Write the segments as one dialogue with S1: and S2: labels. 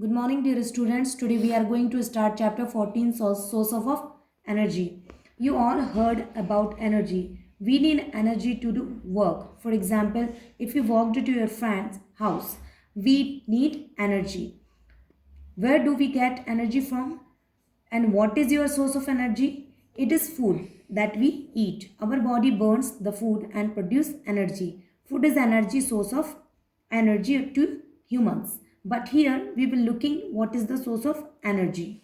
S1: Good morning, dear students. Today we are going to start chapter 14, source of energy. You all heard about energy. We need energy to do work. For example, if you walked to your friend's house, we need energy. Where do we get energy from? And what is your source of energy? It is food that we eat. Our body burns the food and produce energy. Food is energy source of energy to humans. But here we will looking what is the source of energy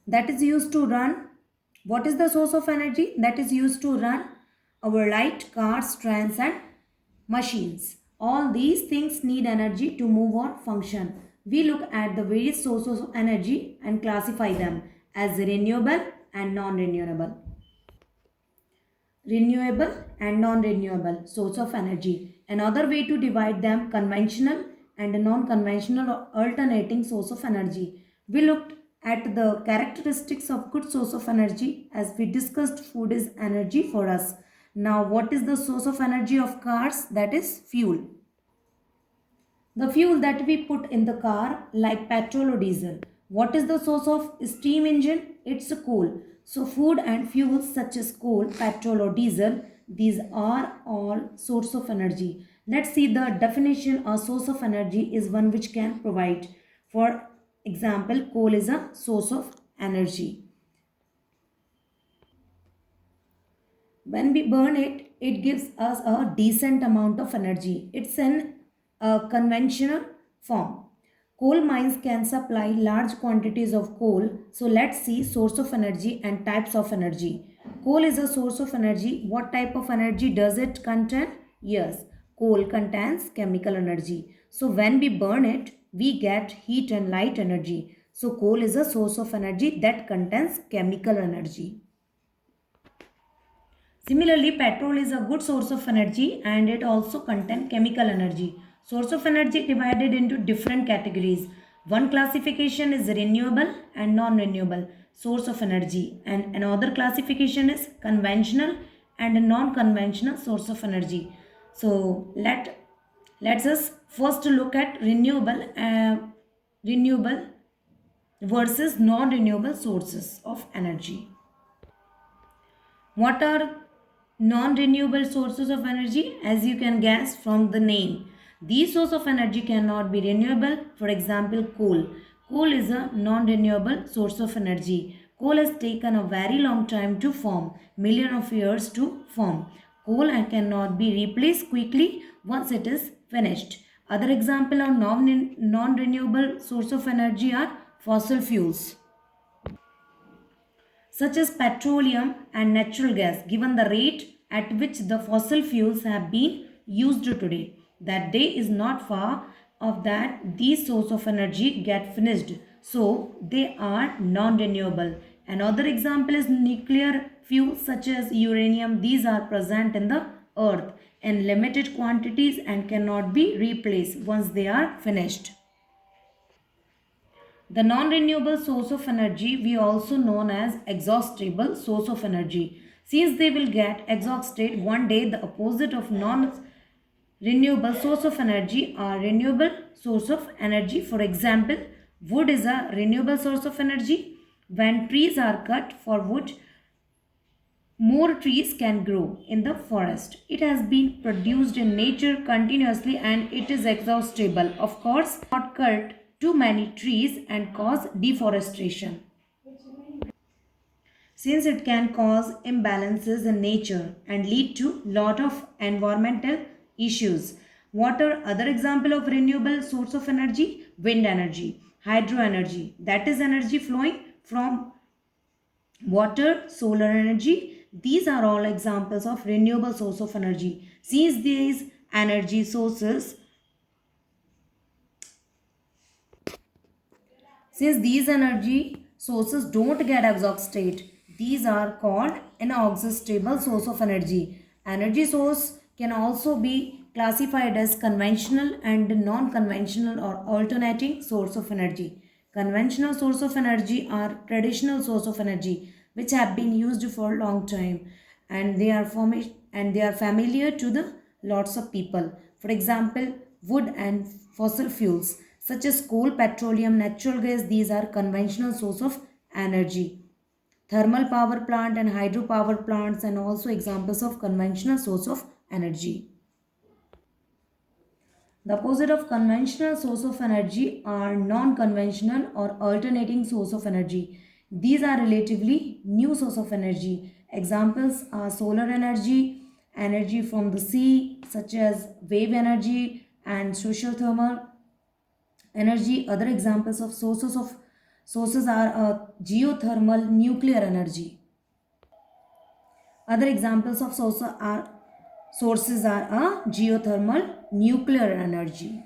S1: that is used to run. What is the source of energy that is used to run our light, cars, trains and machines? All these things need energy to move or function. We look at the various sources of energy and classify them as renewable and non-renewable. Renewable and non-renewable source of energy. Another way to divide them, conventional and non-conventional or alternating source of energy. We looked at the characteristics of good source of energy as we discussed food is energy for us. Now what is the source of energy of cars? That is fuel. The fuel that we put in the car like petrol or diesel. What is the source of steam engine? It's a coal. So food and fuels such as coal, petrol or diesel, these are all source of energy. Let's see the definition. A source of energy is one which can provide. For example, coal is a source of energy. When we burn it, it gives us a decent amount of energy. It's in a conventional form. Coal mines can supply large quantities of coal. So let's see source of energy and types of energy. Coal is a source of energy. What type of energy does it contain? Yes, coal contains chemical energy. So when we burn it, we get heat and light energy. So coal is a source of energy that contains chemical energy. Similarly, petrol is a good source of energy and it also contains chemical energy. Source of energy divided into different categories. One classification is renewable and non-renewable source of energy, and another classification is conventional and a non-conventional source of energy. So let's us first look at renewable versus non-renewable sources of energy. What are non-renewable sources of energy? As you can guess from the name, these sources of energy cannot be renewable. For example, coal. Coal is a non-renewable source of energy. Coal has taken a very long time to form, million of years to form. Coal cannot be replaced quickly once it is finished. Other example of non-renewable source of energy are fossil fuels such as petroleum and natural gas, given the rate at which the fossil fuels have been used today. That day is not far of that these sources of energy get finished. So they are non-renewable. Another example is nuclear fuels such as uranium. These are present in the earth in limited quantities and cannot be replaced once they are finished. The non-renewable source of energy we also known as exhaustible source of energy. Since they will get exhausted one day, the opposite of non-renewable source of energy are renewable source of energy. For example, wood is a renewable source of energy. When trees are cut for wood, more trees can grow in the forest. It has been produced in nature continuously and it is exhaustible. Of course, not cut too many trees and cause deforestation, since it can cause imbalances in nature and lead to lot of environmental issues. What are other example of renewable source of energy? Wind energy, hydro energy, that is energy flowing from water, solar energy. These are all examples of renewable source of energy. Since these energy sources, since these energy sources don't get exhausted, these are called inexhaustible source of energy. Energy source can also be classified as conventional and non-conventional or alternating source of energy. Conventional source of energy are traditional source of energy which have been used for a long time, and they are familiar to the lots of people. For example, wood and fossil fuels. such as coal, petroleum, natural gas. These are conventional source of energy. Thermal power plant and hydropower plants and also examples of conventional source of energy. The opposite of conventional source of energy are non-conventional or alternating source of energy. These are relatively new source of energy. Examples are solar energy, energy from the sea such as wave energy and social thermal energy. Other examples of sources are geothermal nuclear energy. Other examples of sources are geothermal nuclear energy.